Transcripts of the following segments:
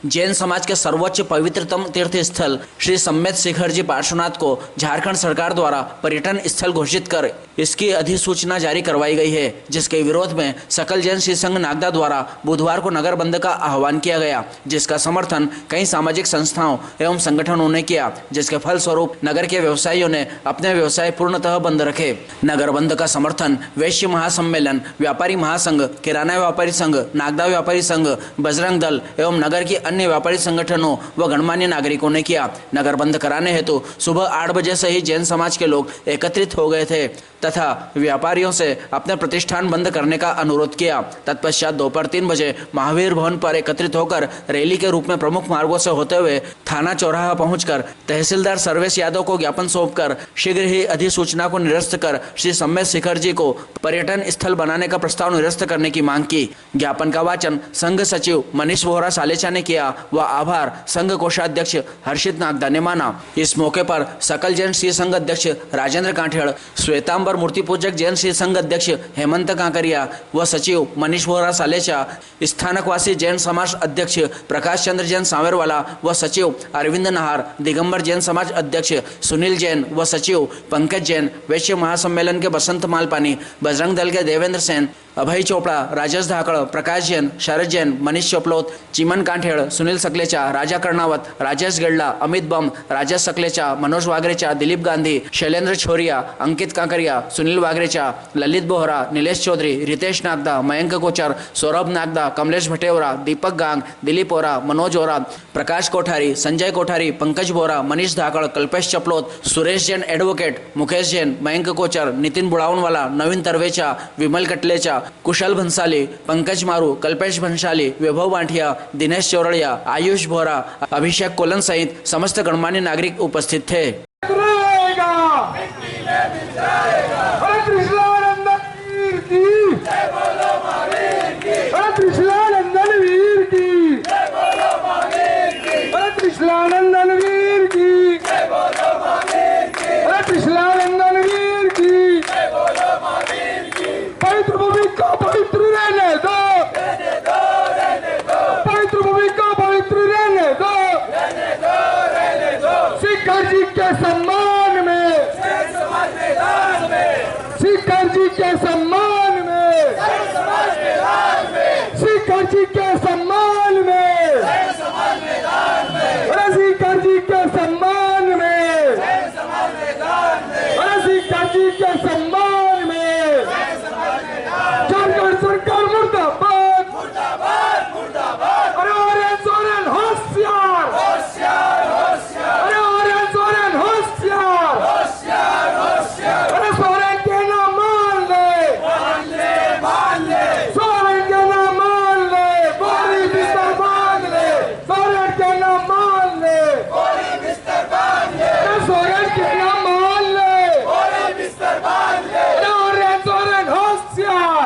जैन समाज के सर्वोच्च पवित्रतम तीर्थ स्थल श्री सम्मेत शिखर जी पार्श्वनाथ को झारखंड सरकार द्वारा पर्यटन स्थल घोषित कर इसकी अधिसूचना जारी करवाई गई है, जिसके विरोध में सकल जैन श्री संघ नागदा द्वारा बुधवार को नगर बंद का आह्वान किया गया, जिसका समर्थन कई सामाजिक संस्थाओं एवं संगठनों ने किया, जिसके फलस्वरूप नगर के व्यवसायियों ने अपने व्यवसाय पूर्णतः बंद रखे। नगर बंद का समर्थन वैश्य महासम्मेलन, व्यापारी महासंघ, किराना व्यापारी संघ, नागदा व्यापारी संघ, बजरंग दल एवं नगर की अन्य व्यापारी संगठनों व गणमान्य नागरिकों ने किया। नगर बंद कराने हेतु सुबह 8 बजे से ही जैन समाज के लोग एकत्रित हो गए थे तथा व्यापारियों से अपने प्रतिष्ठान बंद करने का अनुरोध किया। तत्पश्चात दोपहर 3 बजे महावीर भवन पर एकत्रित होकर रैली के रूप में प्रमुख मार्गों से होते हुए थाना चौराहा पहुंचकर तहसीलदार सर्वेश यादव को ज्ञापन सौंपकर शीघ्र ही अधिसूचना को निरस्त कर श्री सम्मेत शिखर जी को पर्यटन स्थल बनाने का प्रस्ताव निरस्त करने की मांग की। ज्ञापन का वाचन संघ सचिव मनीष वोहरा सालेचा ने किया व आभार संघ कोषाध्यक्ष हर्षित नागदा ने माना। इस मौके पर सकल जैन श्री संघ अध्यक्ष राजेंद्र कांठेड़, श्वेतांबर मूर्ति पूजक जैन श्री संघ अध्यक्ष हेमंत कांकरिया व सचिव मनीष वोहरा सालेचा, स्थानकवासी जैन समाज अध्यक्ष प्रकाश चंद्र जैन सांवेरवाला व सचिव अरविंद नहार, दिगंबर जैन समाज अध्यक्ष सुनील जैन व सचिव पंकज जैन, वैश्य महासम्मेलन के बसंत मालपानी, बजरंग दल के देवेंद्र सेन, अभय चोपड़ा, राजेश धाकड़, प्रकाश जैन, शरद जैन, मनीष चपलोत, चिमन कांठेड़, सुनील सकलेचा, राजा कर्णावत, राजेश गल्ला, अमित बम, राजेश सकलेचा, मनोज वागरेचा, दिलीप गांधी, शैलेंद्र छोरिया, अंकित कांकरिया, सुनील वागरेचा, ललित बोहरा, नीलेश चौधरी, रितेश नागदा, मयंक कोचर, सौरभ नागदा, कमलेश भटेवरा, दीपक गांग, दिलीप ओरा, मनोज ओरा, प्रकाश कोठारी, संजय कोठारी, पंकज बोरा, मनीष धाकड़, कल्पेश चपलोत, सुरेश जैन एडवोकेट, मुकेश जैन, मयंक कोचर, नितिन बुड़ावनवाला, नवीन तरवेचा, विमल कटलेचा, कुशल भंसाली, पंकज मारू, कल्पेश भंसाली, वैभव बांठिया, दिनेश चौरड़िया, आयुष बोरा, अभिषेक कोलन सहित समस्त गणमान्य नागरिक उपस्थित थे। शिखर जी के सम्मान में, शिखर जी के सम्मान में, शिखर जी के सम्मान में, शिखर जी के सम्मान में, शिखर जी के सम्मान में झारखंड सरकार मुर्दाबाद, अरे ऑरेंज सोरेन होशियार, अरे सोरेन के नाम मान ले, सोरेन के नाम मान ले, बोरी बिस्तर बांध ले, सोरेन के नाम मान ले, सोरेन के नाम मान ले, अरे ऑरेंज सोरेन होशियार,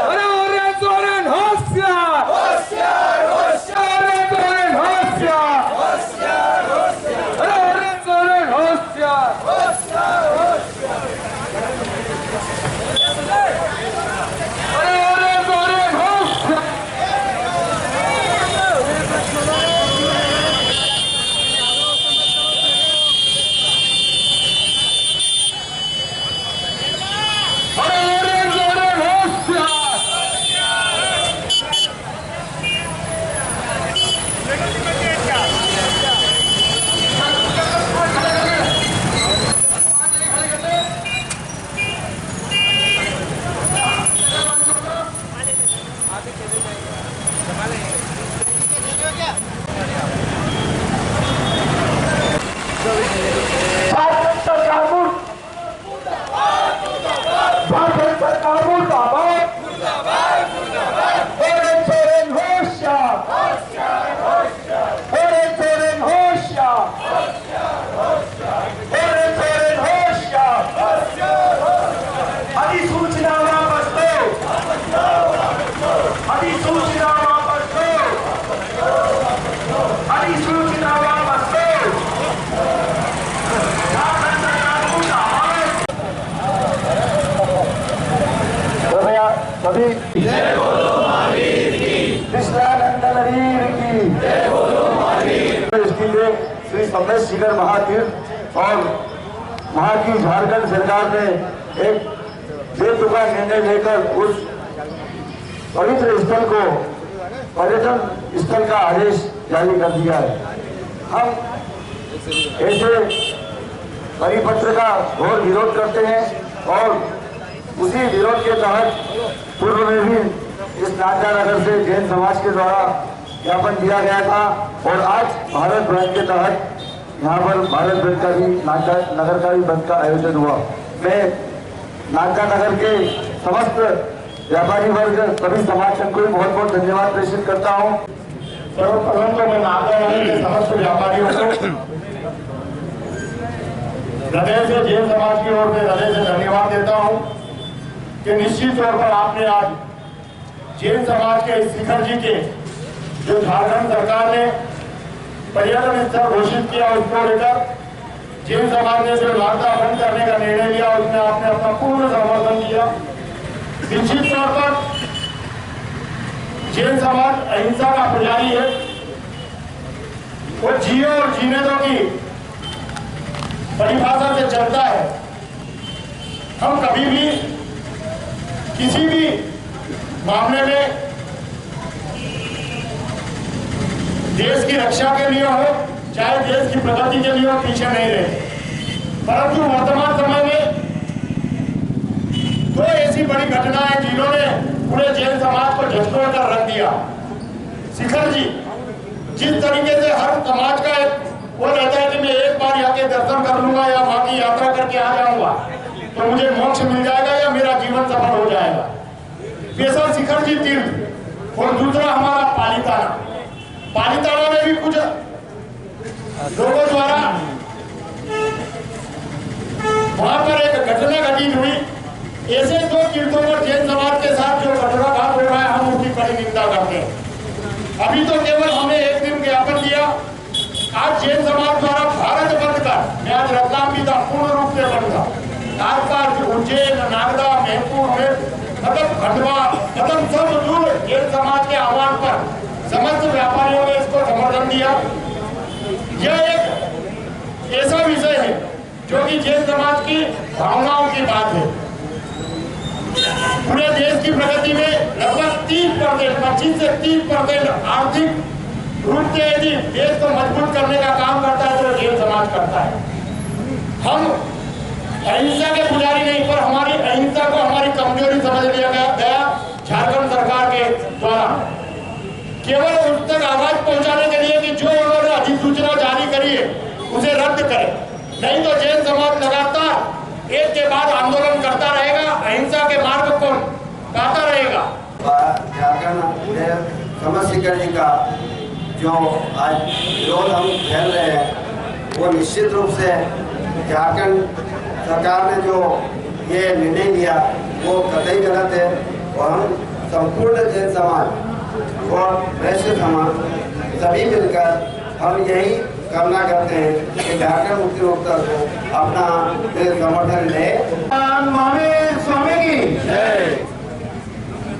अरे ऑरेंज सोरेन होशियार, ऑरेंज सोरेन होशियार, अरे ऑरेंज सोरेन होशियार, अरे ऑरेंज सोरेन होशियार। सभी कृष्णानंदन वीर इसके लिए श्री सम्मेद शिखर महातीर्थ और वहाँ की झारखंड सरकार ने एक बेतुका निर्णय लेकर उस पवित्र स्थल को पर्यटन स्थल का आदेश जारी कर दिया है। हम ऐसे परिपत्र का घोर विरोध करते हैं और उसी विरोध के तहत पूर्व में भी इस नाचा नगर से जैन समाज के द्वारा ज्ञापन दिया गया था और आज भारत बंद के तहत यहाँ पर भारत बंद का भी नाचा नगर का भी बंद का आयोजन हुआ। मैं नाचा नगर के समस्त व्यापारी वर्ग सभी समाज को बहुत बहुत धन्यवाद प्रेषित करता हूँ। सर्वप्रथम तो मैं नाचा नगर के समस्त व्यापारियों को हृदय से जैन समाज की ओर से हृदय से धन्यवाद देता हूँ कि निश्चित तौर पर आपने आज जैन समाज के शिखर जी के जो झारखंड सरकार ने पर्यटन स्थल घोषित किया उसको लेकर जैन समाज ने जो नाका बंद करने का निर्णय लिया उसमें आपने अपना पूर्ण समर्थन किया। निश्चित तौर पर जैन समाज अहिंसा का पुजारी है, वो जियो और जीने दो की परिभाषा से चलता है। हम कभी भी किसी भी मामले में देश की रक्षा के लिए हो चाहे देश की प्रगति के लिए हो पीछे नहीं रहे, परंतु वर्तमान समय में दो ऐसी बड़ी घटनाएं जिन्होंने पूरे जैन समाज को झकझोर कर रख दिया। शिखर जी जिस तरीके से हर समाज का वो रहता है कि मैं एक बार यहाँ के दर्शन कर लूंगा या वहां की यात्रा करके आ जाऊंगा तो मुझे मोक्ष मिल जाएगा या मेरा जीवन सफल हो जाएगा। वैसा शिखर जी तीर्थ और दूसरा हमारा पालीताना में भी कुछ लोगों द्वारा वहां पर एक घटना घटित हुई। ऐसे दो तीर्थों पर जैन समाज के साथ जो घटनाघात हो रहा है हम उसकी कड़ी निंदा करते हैं। अभी तो केवल हमें एक दिन ज्ञापन दिया, आज जैन समाज द्वारा भारत बंद कर मैं आज रतलाम भी था पूर्ण रूप से बंद था, उज्जैन नागदा महमपुर में मतलब खंडवा मतलब सब दूर जैन समाज के आह्वान पर समस्त व्यापारियों ने इसको समर्थन दिया। यह एक ऐसा विषय है जो कि जैन समाज की भावनाओं की बात है। पूरे देश की प्रगति में लगभग 30% 25 से 30% आर्थिक रूप से यदि देश को मजबूत करने का काम करता है तो जैन समाज करता है। हम अहिंसा के पुजारी नहीं, पर हमारी अहिंसा को हमारी कमजोरी समझ लिया गया झारखंड सरकार के द्वारा। केवल उस तक आवाज पहुंचाने के लिए कि जो उन्होंने अधिसूचना जारी करी है उसे रद्द करें, नहीं तो जैन समाज लगातार एक के बाद आंदोलन करता रहेगा, अहिंसा के मार्ग को गाता रहेगा। झारखंड समस्त शिखर जी का जो आज विरोध हम फैल रहे हैं वो निश्चित रूप से झारखंड सरकार ने जो ये निर्णय लिया वो कतई गलत है और हम संपूर्ण जैन समाज और वैश्य समाज सभी मिलकर हम यही कामना करते हैं कि झारखंड मुक्ति मोर्चा को अपना समर्थन दे। महावीर स्वामी की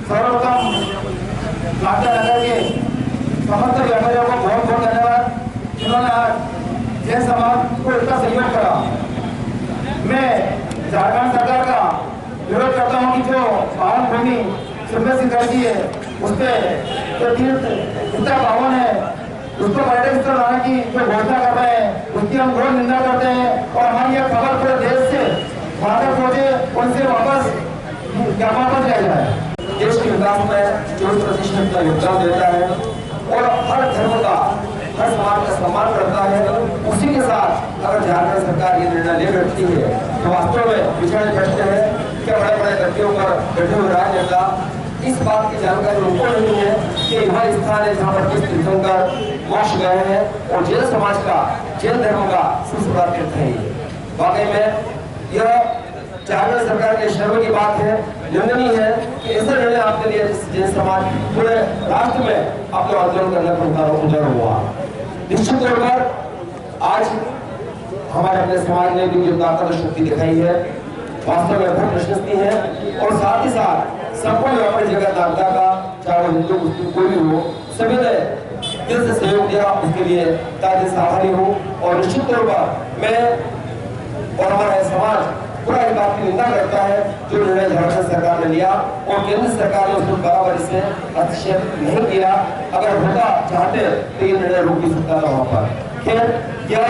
सर्वप्रथम नाचा नगर के समस्त व्यापारियों को बहुत बहुत धन्यवाद जिन्होंने आज जैन समाज को इतना सहयोग करा। मैं झारखंड सरकार का विरोध करता हूँ कि जो पावन भूमि सम्मेद शिखर जी है उस पर जो तीर्थ इतना पावन है उसको पर्यटन स्थल लाने की जो घोषणा कर रहे हैं उसकी हम घोर निंदा करते हैं और हमारी यह खबर पूरे देश से वहां तक पहुंचे उनसे वापस वापस लिया जाए। देश के विकास में 24% का योगदान देता है और हर धर्म का हर समाज का सम्मान करता है। उसी के साथ अगर झारखंड सरकार ये निर्णय ले बैठती है तो वास्तव में विचार बैठते हैं क्या बड़े बड़े व्यक्तियों पर बैठे हुए राजनेता इस बात की जानकारी उनको नहीं है कि वह स्थान है जहाँ पर किस तीर्थंकर मोक्ष गए हैं और जैन समाज का जैन धर्म का सुसुरा तीर्थ है। वाकई में यह झारखंड सरकार के शर्म की बात है, निंदनीय है कि ऐसा निर्णय आपके लिए जैन समाज पूरे राष्ट्र में आपको आंदोलन करने पर उतर हुआ। निश्चित तौर पर आज हमारे अपने समाज ने भी जो ताकत शक्ति दिखाई है वास्तव में बहुत प्रशंसनीय है और साथ ही साथ संपूर्ण व्यापारी जगत नागदा का चाहे वो हिंदू मुस्लिम कोई भी हो सभी ने दिल से सहयोग दिया, उसके लिए तहे दिल से आभारी हूँ। और निश्चित तौर पर मैं और हमारा समाज पूरा इस बात की निंदा करता है जो निर्णय झारखंड सरकार ने लिया, और केंद्र सरकार ने उसको बराबर से हस्तक्षेप नहीं किया। अगर होता चाहते तो ये निर्णय रोक भी सकता था वहाँ पर। खैर, यह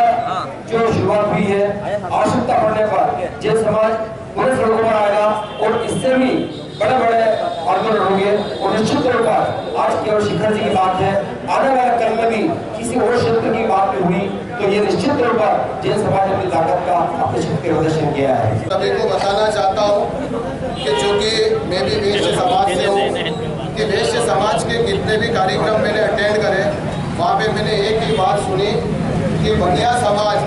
जो शुरुआत हुई है, आवश्यकता पड़ने पर जैन समाज पूरे सड़कों पर आएगा और इससे भी बड़े बड़े आंदोलन होंगे। और निश्चित तौर पर आज केवल शिखर जी की बात है, आने वाले कल में भी किसी और क्षेत्र की बात में हुई तो ये निश्चित तौर पर जैन समाज ने अपनी ताकत का, अपनी शक्ति का प्रदर्शन किया है। सभी को बताना चाहता हूँ कि चूंकि मैं भी वैश्य समाज से हूँ कि वैश्य समाज के जितने भी कार्यक्रम मैंने अटेंड करे वहाँ पे मैंने एक ही बात सुनी कि बनिया समाज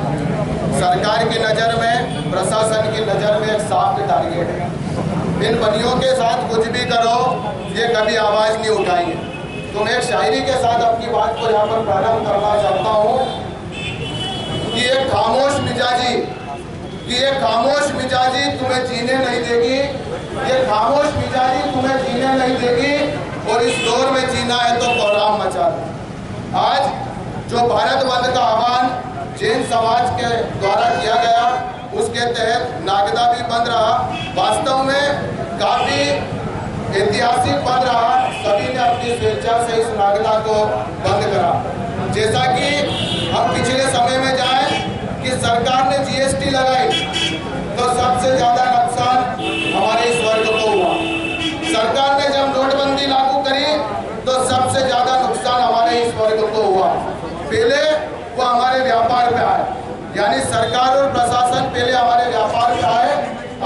सरकार की नज़र में, प्रशासन की नज़र में एक साफ टारगेट है। इन बनियों के साथ कुछ भी करो ये कभी आवाज़ नहीं उठाएंगे। तो मैं एक शायरी के साथ अपनी बात को यहाँ पर प्रारंभ करना चाहता हूँ कि ये खामोश मिजाजी तुम्हें जीने नहीं देगी, ये खामोश मिजाजी तुम्हें जीने नहीं देगी, और इस दौर में जीना है तो कोहराम मचा दो। आज जो भारत बंद का आह्वान जैन समाज के द्वारा किया गया, उसके तहत नागदा भी बंद रहा। वास्तव में काफी ऐतिहासिक बंद रहा, सभी ने अपनी स्वेच्छा से इस नागदा को बंद करा। जैसा कि हम पिछले समय में जाएं कि सरकार ने जीएसटी लगाई तो सबसे ज्यादा नुकसान हमारे इस वर्ग को हुआ। सरकार ने जब नोटबंदी लागू करी तो सबसे ज्यादा नुकसान हमारे इस वर्ग को हुआ। पहले वो हमारे व्यापार पे आए, यानी सरकार और प्रशासन पहले हमारे व्यापार पे आए।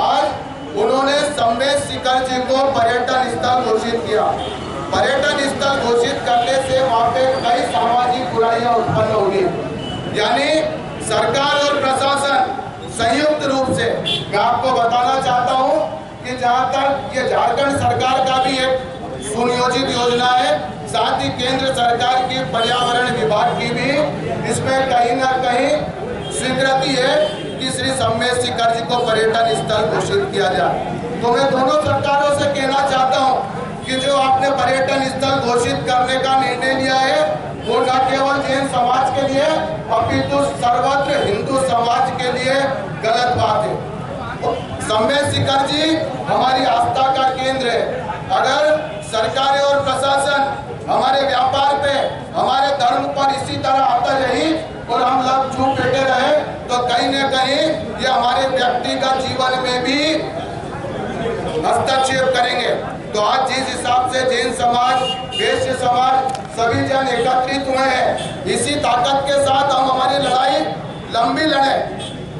आज उन्होंने सम्मेद शिखर जी को पर्यटन स्थल घोषित किया। पर्यटन स्थल घोषित करने से वहाँ पे कई सामाजिक बुराइयां उत्पन्न होगी। यानी सरकार और प्रशासन संयुक्त रूप से, मैं आपको बताना चाहता हूँ कि जहाँ तक ये झारखंड सरकार का भी एक सुनियोजित योजना है, साथ ही केंद्र सरकार की पर्यावरण विभाग की भी इसमें कहीं ना कहीं स्वीकृति है कि श्री सम्मेद शिखर जी को पर्यटन स्थल घोषित किया जाए। तो मैं दोनों सरकारों से कहना चाहता हूं कि जो आपने पर्यटन स्थल घोषित करने का निर्णय लिया है वो न केवल जैन समाज के लिए अपितु सर्वत्र हिंदू समाज के लिए गलत बात है। सम्मेद शिखर जी हमारी आस्था का केंद्र है। अगर सरकारें और प्रशासन हमारे व्यापार पे, हमारे धर्म पर इसी तरह आता रही और हम लोग चुप बैठे रहे तो कहीं न कहीं ये हमारे व्यक्तिगत जीवन में भी हस्तक्षेप करेंगे। तो आज जिस हिसाब से जैन समाज, वैश्य समाज सभी जन एकत्रित हुए हैं, इसी ताकत के साथ हम हमारी लड़ाई लंबी लड़े।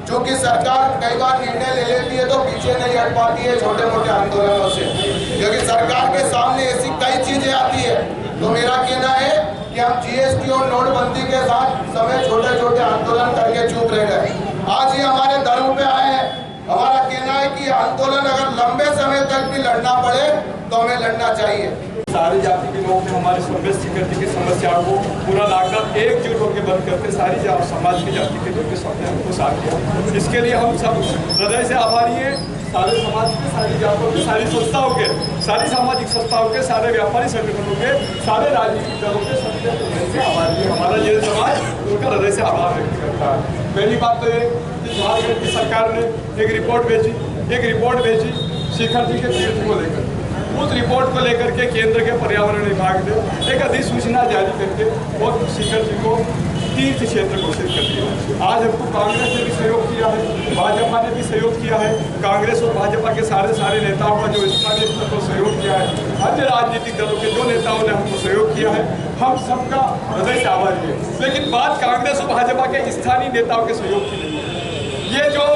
क्योंकि सरकार कई बार निर्णय ले लेती है तो पीछे नहीं हट पाती है छोटे मोटे आंदोलनों से, क्योंकि सरकार के सामने ऐसी कई चीजें आती है। तो मेरा कहना है कि हम जीएसटी और नोटबंदी के साथ समय छोटे छोटे आंदोलन करके चुप रह गए। आज ये हमारे धर्म पे आए हैं। हमारा कहना है कि आंदोलन अगर लंबे समय तक भी लड़ना पड़े तो हमें लड़ना चाहिए। सारी जाति के लोग हमारे सम्मेद शिखर जी की समस्याओं को पूरा लाकर एकजुट होकर बंद करके सारी समाज की जाति के लोग की समस्याओं को साफ किया। इसके लिए हम सब हृदय से आभारी हैं, सारे समाज के, सारी जातों के, सारी संस्थाओं के, सारी सामाजिक संस्थाओं के, सारे व्यापारी संगठनों के, सारे राजनीतिक दलों के सबसे हृदय से आभारी है। हमारा ये समाज उनका हृदय से आभार व्यक्त करता है। पहली बात तो ये कि झारखंड की सरकार ने एक रिपोर्ट भेजी शिखर जी के तीर्थ को लेकर। उस रिपोर्ट को लेकर के केंद्र के पर्यावरण विभाग ने एक अधिसूचना जारी करके और शिखर जी को तीर्थ क्षेत्र घोषित कर दिया। आज हमको कांग्रेस ने भी सहयोग किया है, भाजपा ने भी सहयोग किया है। कांग्रेस और भाजपा के सारे नेताओं का जो स्थानीय स्तर पर सहयोग किया है, अन्य राजनीतिक दलों के जो नेताओं ने हमको सहयोग किया है, हम सबका हृदय से आभारी है। लेकिन बात कांग्रेस और भाजपा के स्थानीय नेताओं के सहयोग की नहीं है। ये जो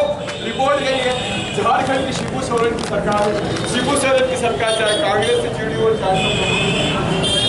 रिपोर्ट गई है झारखंड की शिबू सोरेन की सरकार है, शिबू सोरेन की सरकार चाहे कांग्रेस से जुड़ी हो चाहे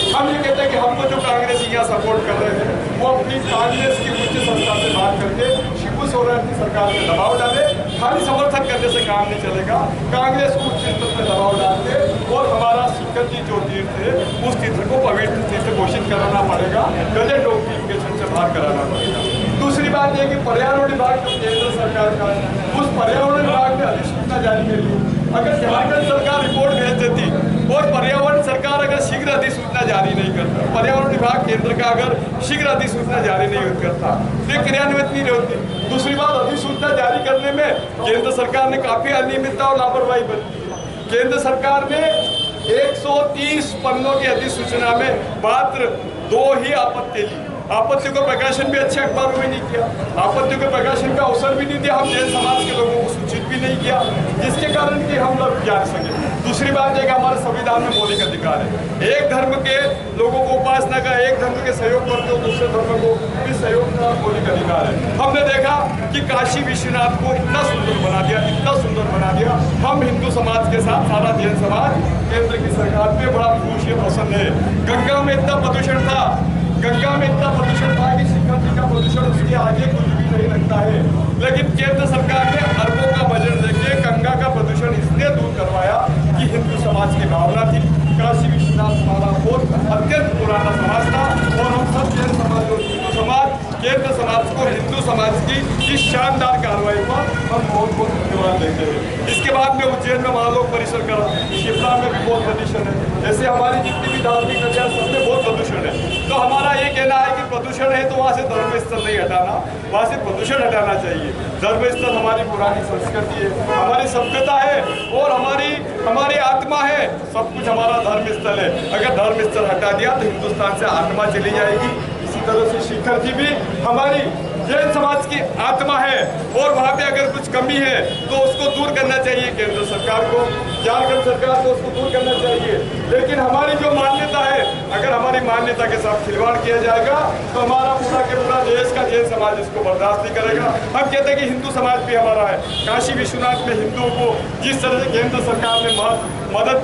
हम ये कहते हैं कि हमको जो कांग्रेस यहाँ सपोर्ट कर रहे हैं वो अपनी कांग्रेस की उच्च संस्था से बात करके शिबू सोरेन की सरकार में दबाव डाले। खाली समर्थन करने से काम नहीं चलेगा, कांग्रेस को उच्च स्तर पर दबाव डाल के और हमारा शिखर जी जो तीर्थ है उस तीर्थ को पवित्र तीर्थ घोषित कराना पड़ेगा, गजट नोटिफिकेशन से बाहर कराना पड़ेगा। दूसरी बात यह कि पर्यावरण विभाग जो केंद्र सरकार का उस पर्यावरण विभाग ने अधिसूचना जारी कर दी। अगर झारखंड सरकार रिपोर्ट भेज देती और पर्यावरण सरकार अगर शीघ्र अधिसूचना जारी नहीं करता, पर्यावरण विभाग केंद्र का अगर शीघ्र अधिसूचना जारी नहीं करता तो ये क्रियान्वित नहीं होती। दूसरी बात, अधिसूचना जारी करने में केंद्र सरकार ने काफी अनियमितता और लापरवाही बरती। केंद्र सरकार ने 130 पन्नों की अधिसूचना में मात्र 2 ही आपत्ति ली। आपत्तियों का प्रकाशन भी अच्छे अखबारों में नहीं किया, आपत्तियों के प्रकाशन का अवसर भी नहीं दिया, हम जैन समाज के लोगों को सूचित भी नहीं किया, जिसके कारण कि हम लोग जान सके। दूसरी बात है कि हमारे संविधान में मौलिक अधिकार है, एक धर्म के लोगों को उपासना का, एक धर्म के सहयोग करते हो दूसरे धर्म को भी सहयोग का मौलिक अधिकार है। हमने देखा कि काशी विश्वनाथ को इतना सुंदर बना दिया, इतना सुंदर बना दिया। हम हिंदू समाज के साथ सारा जैन समाज केंद्र की सरकार पे बड़ा खुश है, पसंद है। गंगा में इतना प्रदूषण था, गंगा में इतना प्रदूषण था कि शिखर जी का प्रदूषण उसके आगे कुछ भी नहीं लगता है, लेकिन केंद्र सरकार ने अरबों का बजट देके गंगा का प्रदूषण इसलिए दूर करवाया कि हिंदू समाज की भावना थी। काशी विश्वनाथ हमारा बहुत अत्यंत पुराना समाज था और हम सब जैन समाज और हिंदू समाज केंद्र समाज को हिंदू समाज की इस शानदार कार्रवाई पर हम बहुत बहुत धन्यवाद देते हैं। इसके बाद में उज्जैन में महालोक परिसर करा, शिमला में भी बहुत प्रदूषण है, ऐसे हमारी जितनी भी धार्मिक नदियाँ सब में बहुत प्रदूषण है। तो हमारा ये कहना है कि प्रदूषण है तो वहाँ से धर्म स्थल नहीं हटाना, वहाँ से प्रदूषण हटाना चाहिए। धर्म स्थल हमारी पुरानी संस्कृति है, हमारी सभ्यता है और हमारी आत्मा है, सब कुछ हमारा धर्म स्थल है। अगर धर्म स्थल हटा दिया तो हिंदुस्तान से आत्मा चली जाएगी। इसी तरह से शिखर जी भी हमारी जैन समाज की आत्मा है और वहाँ पे अगर कुछ कमी है तो उसको दूर करना चाहिए केंद्र सरकार को, झारखंड सरकार को उसको दूर करना चाहिए। लेकिन हमारी जो मान्यता है, अगर हमारी मान्यता के साथ खिलवाड़ किया जाएगा तो हमारा पूरा के पूरा देश का जैन समाज इसको बर्दाश्त नहीं करेगा। हम कहते हैं कि हिंदू समाज भी हमारा है। काशी विश्वनाथ में हिंदुओं को जिस तरह से केंद्र सरकार ने मदद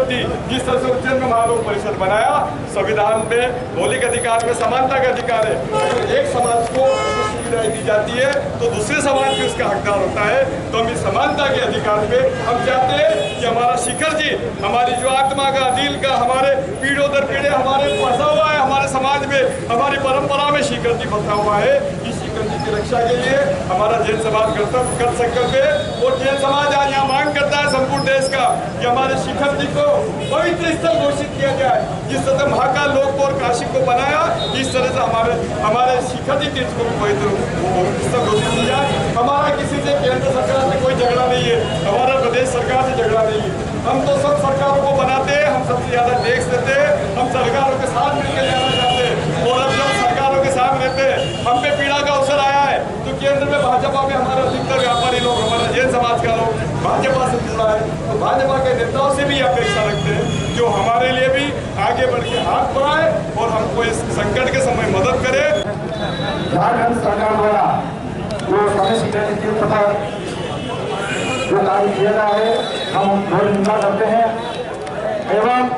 दी, जिस तरह से उज्जैन में महालोक परिसर बनाया, संविधान में मौलिक अधिकार में समानता का अधिकार है। अगर एक समाज को सुविधाएं दी जाती है तो दूसरे समाज भी उसका हकदार होता है। तो हम इस समानता के अधिकार पे हम चाहते हैं कि हमारा शिखर जी, हमारी जो आत्मा का, दिल का, हमारे पीढ़ों दर पीढ़े हमारे बसा हुआ है, हमारे समाज में, हमारी परंपरा में शिखर जी बसा हुआ है। इस शिखर जी की रक्षा के लिए हमारा जैन समाज कर संकल्प है और जैन समाज आज यहाँ मांग करता है संपूर्ण देश का कि हमारे शिखर जी को पवित्र स्थल घोषित किया जाए। जिस तरह महाकाल लोक और काशी को बनाया, इस तरह से हमारे शिखर जी तीर्थ को पवित्र स्थल घोषित किया जाए। हमारा किसी से केंद्र सरकार से कोई झगड़ा नहीं है, हमारा प्रदेश सरकार से झगड़ा नहीं है। हम तो सब सरकारों को बनाते हैं, हम सबसे ज्यादा टैक्स देते हैं, हम सरकारों के साथ मिलकर जाना चाहते हैं और अब जब सरकारों के साथ रहते हैं, हम पे पीड़ा का अवसर आया है तो केंद्र में भाजपा में हमारा अधिकतर व्यापारी लोग, हमारा जैन समाज का लोग भाजपा से जुड़ा है, तो भाजपा के नेताओं से भी अपेक्षा रखते हैं जो हमारे लिए भी आगे बढ़ के हाथ बढ़ाए और हमको इस संकट के समय मदद करे। झारखंड सरकार द्वारा जो समय शिखर तीर्थ पर जो कार्य किया गया है, हम बहुत निंदा करते हैं एवं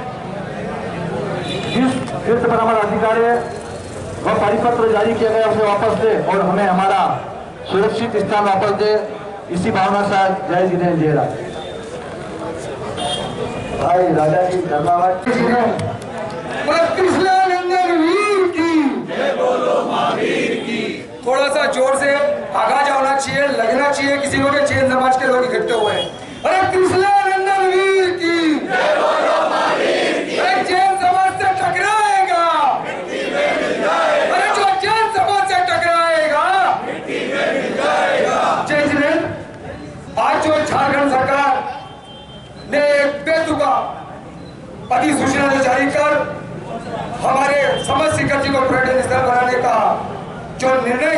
जिस तीर्थ पर हमारा अधिकार है वह परिपत्र जारी किया गया उसे वापस दे और हमें हमारा सुरक्षित स्थान वापस दे, इसी भावना से जय जिनेन्द्र जय राज। भाई राजा की धन्यवाद। कृष्णानंदन वीर की जय बोलो महावीर की। थोड़ा सा जोर से आगाज होना चाहिए, लगना चाहिए किसी को कि जैन समाज के लोग इकट्ठे हुए हैं। अरे कृष्णानंदन वीर की जय बोलो महावीर की। अरे जैन समाज से टकराएगा मिट्टी में मिल जाएगा, अरे जो जैन समाज से टकराएगा मिट्टी में मिल जाएगा। जय जिनेन्द्र, आज जो झारखंड सरकार ने एक बेतुका अधिसूचना जारी कर हमारे समस्त शिखर जी को पर्यटन स्थल बनाने का जो निर्णय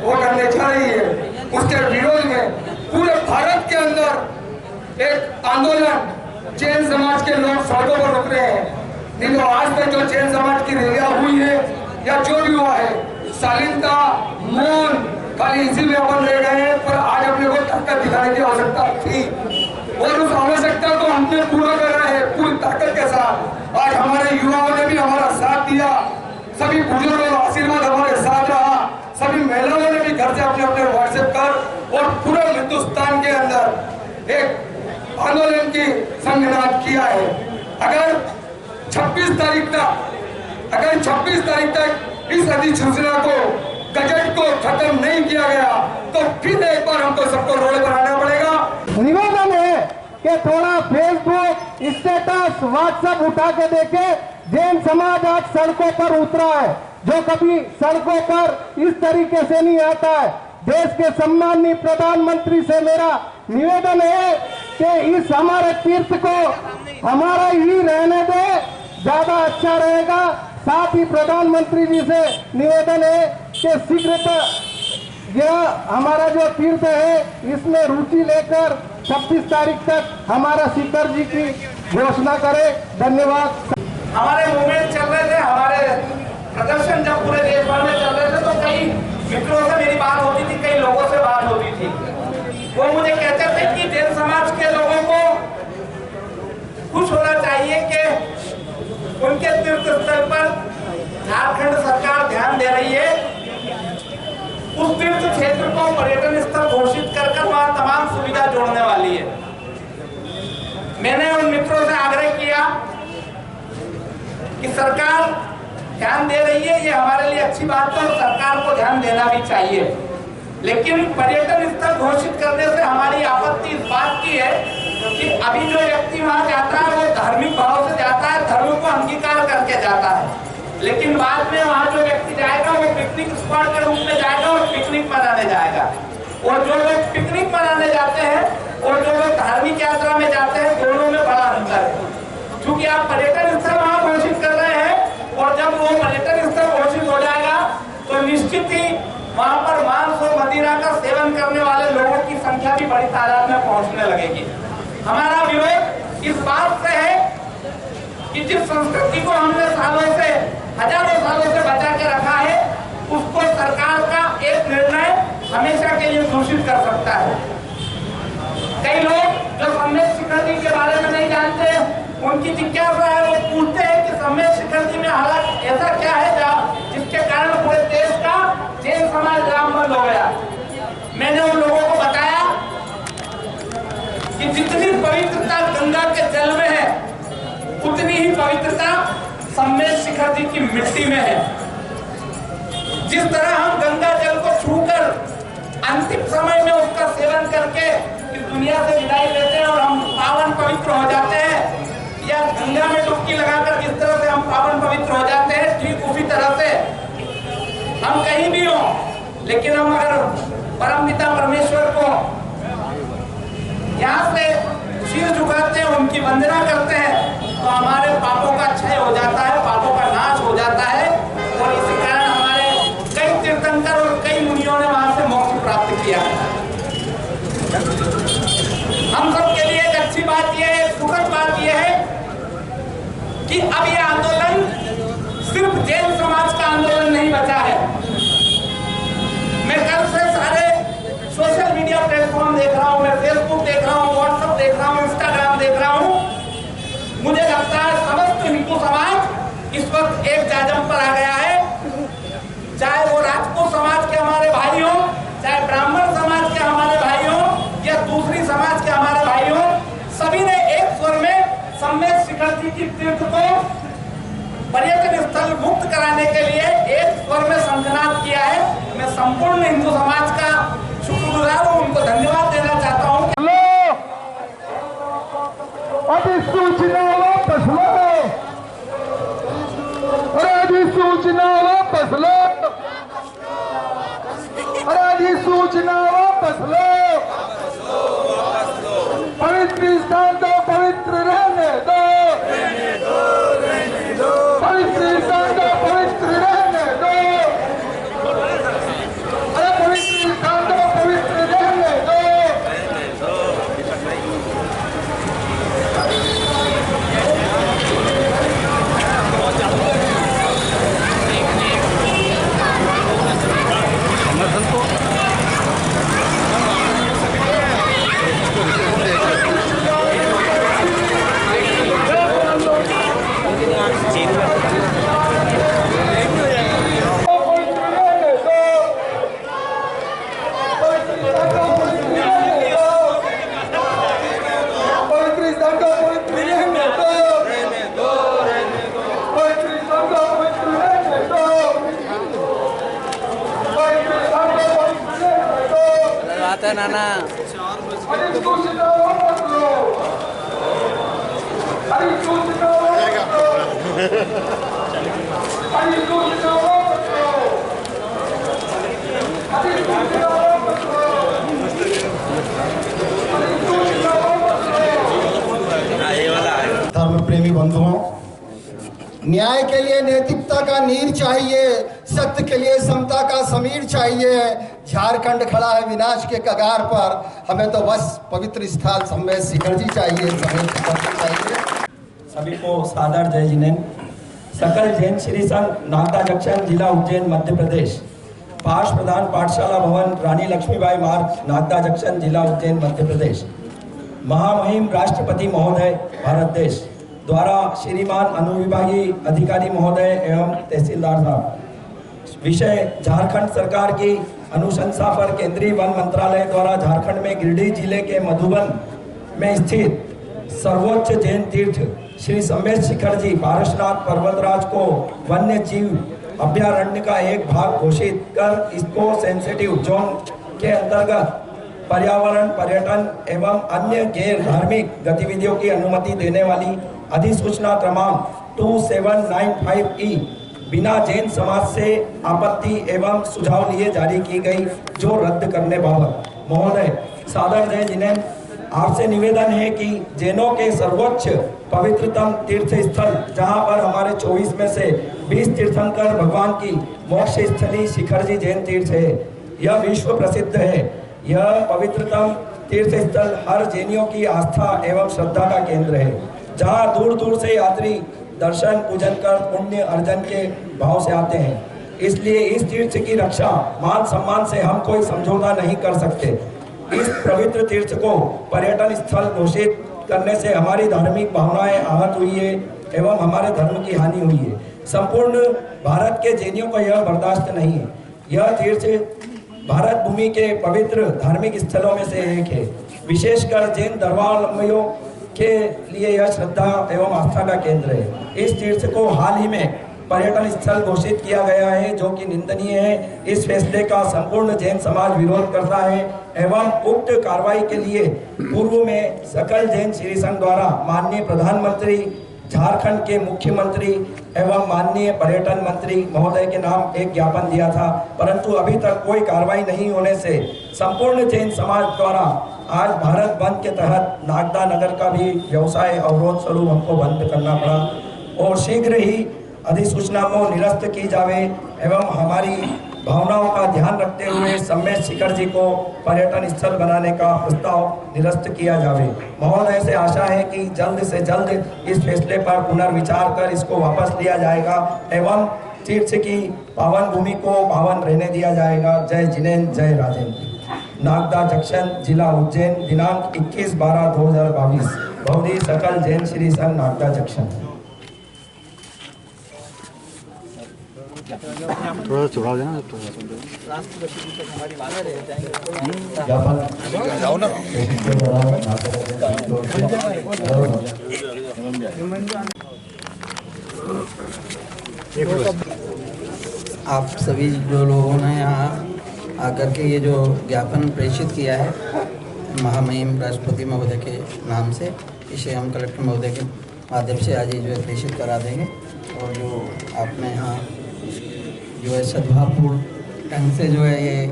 वो करने जा रही है, उसके विरोध में पूरे भारत के अंदर एक आंदोलन जैन समाज के लोग सड़कों पर रुक रहे हैं। नहीं तो आज तक जो जैन समाज की रैलियां हुई है या जो भी हुआ है, शालीनता, मौन, खाली इसी में अपन रह गए हैं। पर आज अपने को ताकत दिखाने की आवश्यकता थी और उस आवश्यकता को हमने पूरा करा है पूरी ताकत के साथ। आज हमारे युवाओं ने भी हमारा साथ दिया, सभी बुजुर्गों का आशीर्वाद हमारे साथ रहा, सभी महिलाओं ने भी घर से अपने अपने व्हाट्सएप कर और पूरे हिंदुस्तान के अंदर एक आंदोलन की संगठन किया है। अगर 26 तारीख तक इस अधिसूचना को, गजट को खत्म नहीं किया गया तो फिर एक बार हमको सबको रोड पर आना पड़ेगा। निवेदन है कि थोड़ा फेसबुक स्टेटस व्हाट्सएप उठा के देखे, जैन समाज आज सड़कों पर उतरा है, जो कभी सड़कों पर इस तरीके से नहीं आता है। देश के सम्माननीय प्रधानमंत्री से मेरा निवेदन है कि इस हमारे तीर्थ को हमारा ही रहने दे, ज्यादा अच्छा रहेगा। साथ ही प्रधानमंत्री जी से निवेदन है कि शीघ्रतः यह हमारा जो तीर्थ है इसमें रुचि लेकर 26 तारीख तक हमारा शिखर जी की घोषणा करें। धन्यवाद। हमारे मूवमेंट चल रहे थे, हमारे प्रदर्शन जब पूरे देश भर में चल रहे थे तो कई मित्रों से मेरी बात होती थी, कई लोगों से बात होती थी। वो मुझे कहते थे कि जैन समाज के लोगों को खुश होना चाहिए कि उनके तीर्थ स्थल पर झारखंड सरकार ध्यान दे रही है, उस तीर्थ क्षेत्र को पर्यटन स्थल घोषित कर वहां तमाम सुविधा जोड़ने वाली है। मैंने उन मित्रों से आग्रह किया कि सरकार ध्यान दे रही है, ये हमारे लिए अच्छी बात है और सरकार को ध्यान देना भी चाहिए, लेकिन पर्यटन स्थल घोषित करने से हमारी आपत्ति इस बात की है कि अभी जो व्यक्ति वहां जाता है वो धार्मिक भाव से जाता है, धर्म को अंगीकार करके जाता है, लेकिन बाद में वहां जो व्यक्ति जाएगा वो पिकनिक स्पॉट के रूप में जाएगा और पिकनिक मनाने जाएगा। और जो लोग पिकनिक मनाने जाते हैं और जो लोग धार्मिक यात्रा में जाते हैं, दोनों में बड़ा अंतर है। क्योंकि आप पर्यटन स्थल वहां घोषित कर रहे हैं और जब वो पर्यटन स्थल घोषित हो जाएगा तो निश्चित ही वहां पर मांस और मदिरा का सेवन करने वाले लोगों की संख्या भी बड़ी तादाद में पहुंचने लगेगी। हमारा विरोध इस बात से है कि जिस संस्कृति को हमने सालों से, हजारों सालों से बचा के रखा है, उसको सरकार का एक निर्णय हमेशा के लिए दूषित कर सकता है। कई लोग जो सम्मेद शिखर जी के बारे में नहीं जानते, उनकी जिज्ञासा है, वो पूछते हैं कि सम्मेद शिखर जी में हालात ऐसा क्या है जिसके कारण पूरे देश का जैन समाज रामबंद हो गया। मैंने उन लोगों को बताया कि जितनी पवित्रता गंगा के जल में है, उतनी ही पवित्रता सम्मेद शिखर जी की मिट्टी में है। जिस तरह हम गंगा जल को छूकर अंतिम समय में उसका सेवन करके इस दुनिया से विदाई लेते हैं और हम पावन पवित्र हो जाते हैं, या गंगा में डुबकी लगाकर जिस तरह से हम पावन पवित्र हो जाते हैं, ठीक उसी तरह से हम कहीं भी हो, लेकिन हम अगर परमपिता परमेश्वर को यहाँ से सिर झुकाते हैं, उनकी वंदना करते हैं, तो हमारे पापों का क्षय हो जाता है, पापों का नाश हो जाता है। और इसी कारण हमारे कई तीर्थंकर और कई मुनियों ने वहां से मोक्ष प्राप्त किया है। हम सबके लिए एक अच्छी बात यह है, सुखद बात यह है कि अब यह आंदोलन सिर्फ जैन समाज का आंदोलन नहीं बचा है। मैं कल से सारे सोशल मीडिया प्लेटफॉर्म देख रहा हूं, मैं फेसबुक देख रहा हूं, व्हाट्सएप देख रहा हूं, इंस्टाग्राम देख रहा हूं। मुझे लगता है समस्त हिंदू समाज इस वक्त एक जाजम पर आ गया है, चाहे वो राजपूत समाज के हमारे भाई हो, चाहे ब्राह्मण समाज के हमारे भाई हो, या दूसरी समाज के हमारे भाई हो, सभी ने एक स्वर में सम्मेद शिखर जी की तीर्थ को पर्यटन स्थल मुक्त कराने के लिए एक स्वर में संकल्प किया है। मैं संपूर्ण हिंदू समाज का शुक्रगुजार हूँ, उनको धन्यवाद देना चाहता हूँ। अधिसूचना वापस लो, अधिसूचना वापस लो, अधिसूचना वापस लो। पवित्र स्थान तो पवित्र रहने दो, पवित्र स्थान तो पवित्र रहने दो, अरे पवित्र स्थान तो पवित्र रहने दो। नाना धर्म प्रेमी बंधुओं, न्याय के लिए नैतिकता का नीर चाहिए, सत्य के लिए समता का समीर चाहिए। झारखंड खड़ा है विनाश के कगार पर, हमें तो बस पवित्र स्थल सम्मेद शिखर जी चाहिए, सम्मेद शिखर जी चाहिए। सभी को सादर जय जिनेन। सकल जैन श्री संघ नागदा जंक्शन, जिला उज्जैन, मध्य प्रदेश। पार्ष प्रधान पाठशाला भवन, रानी लक्ष्मीबाई मार्ग, नागदा जंक्शन, जिला उज्जैन, मध्य प्रदेश। महामहिम राष्ट्रपति महोदय भारत देश द्वारा श्रीमान अनुविभागीय अधिकारी महोदय एवं तहसीलदार साहब। विषय झारखंड सरकार की अनुशंसा पर केंद्रीय वन मंत्रालय द्वारा झारखंड में गिरिडीह जिले के मधुबन में स्थित सर्वोच्च जैन तीर्थ श्री सम्मेद शिखर जी पारसनाथ पर्वतराज को वन्य जीव अभ्यारण्य का एक भाग घोषित कर इसको सेंसिटिव जोन के अंतर्गत पर्यावरण, पर्यटन एवं अन्य गैर धार्मिक गतिविधियों की अनुमति देने वाली अधिसूचना क्रमांक 2795E बिना जैन समाज से आपत्ति एवं सुझाव लिए जारी की गई, जो रद्द करने बाबत महोदय सादर जय जिनेन। आपसे निवेदन है कि जैनों के सर्वोच्च पवित्रतम तीर्थ स्थल, जहां पर हमारे 24 में से 20 तीर्थंकर भगवान की मोक्ष स्थली शिखर जी जैन तीर्थ है, यह विश्व प्रसिद्ध है। यह पवित्रतम तीर्थ स्थल हर जैनियों की आस्था एवं श्रद्धा का केंद्र है, जहां दूर दूर से यात्री दर्शन पूजन कर पुण्य अर्जन के भाव से आते हैं। इसलिए इस तीर्थ की रक्षा मान सम्मान से हम कोई समझौता नहीं कर सकते। इस पवित्र तीर्थ को पर्यटन स्थल घोषित करने से हमारी धार्मिक भावनाएं आहत हुई है एवं हमारे धर्म की हानि हुई है। संपूर्ण भारत के जैनियों को यह बर्दाश्त नहीं है। यह तीर्थ भारत भूमि के पवित्र धार्मिक स्थलों में से एक है। विशेषकर जैन धर्मावलंबियों के लिए यह श्रद्धा एवं आस्था का केंद्र है। इस तीर्थ को हाल ही में पर्यटन स्थल घोषित किया गया है, जो कि निंदनीय है। इस फैसले का संपूर्ण जैन समाज विरोध करता है एवं उक्त कार्रवाई के लिए पूर्व में सकल जैन श्री संघ द्वारा माननीय प्रधानमंत्री, झारखंड के मुख्यमंत्री एवं माननीय पर्यटन मंत्री महोदय के नाम एक ज्ञापन दिया था, परंतु अभी तक कोई कार्रवाई नहीं होने से संपूर्ण जैन समाज द्वारा आज भारत बंद के तहत नागदा नगर का भी व्यवसाय अवरोध स्वरूप हमको बंद करना पड़ा और शीघ्र ही अधिसूचना को निरस्त की जावे एवं हमारी भावनाओं का ध्यान रखते हुए सम्मेद शिखर जी को पर्यटन स्थल बनाने का प्रस्ताव निरस्त किया जावे। महोदय से आशा है कि जल्द से जल्द इस फैसले पर पुनर्विचार कर इसको वापस लिया जाएगा एवं तीर्थ की पावन भूमि को पावन रहने दिया जाएगा। जय जिनेन, जय राजेंद्र। नागदा जंक्शन, जिला उज्जैन, दिनांक 21/12/2022। बहुधी सकल जैन श्री संघ नागदा जंक्शन। थोड़ा चढ़ा देना जाओ ना। आप सभी जो लोगों ने यहाँ आकर के ये जो ज्ञापन प्रेषित किया है महामहिम राष्ट्रपति महोदय के नाम से, इसे हम कलेक्टर महोदय के माध्यम से आज ही जो है प्रेषित करा देंगे। और जो आपने यहाँ जो है सद्भावपूर्ण ढंग से जो है ये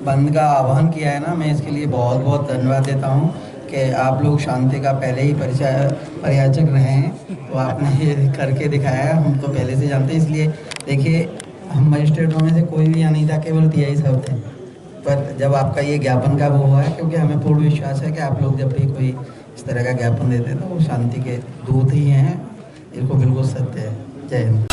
बंद का आह्वान किया है ना, मैं इसके लिए बहुत बहुत धन्यवाद देता हूँ कि आप लोग शांति का पहले ही परिचायक रहे हैं, तो आपने ये करके दिखाया है। हम तो पहले से जानते हैं, इसलिए देखिए हम मजिस्ट्रेटों में से कोई भी यहाँ नहीं था, केवल टीआई साहब थे। पर जब आपका ये ज्ञापन का वो हुआ है, क्योंकि हमें पूर्ण विश्वास है कि आप लोग जब भी कोई इस तरह का ज्ञापन देते हैं तो वो शांति के दूत ही हैं, इनको बिल्कुल सत्य है। जय हिंद।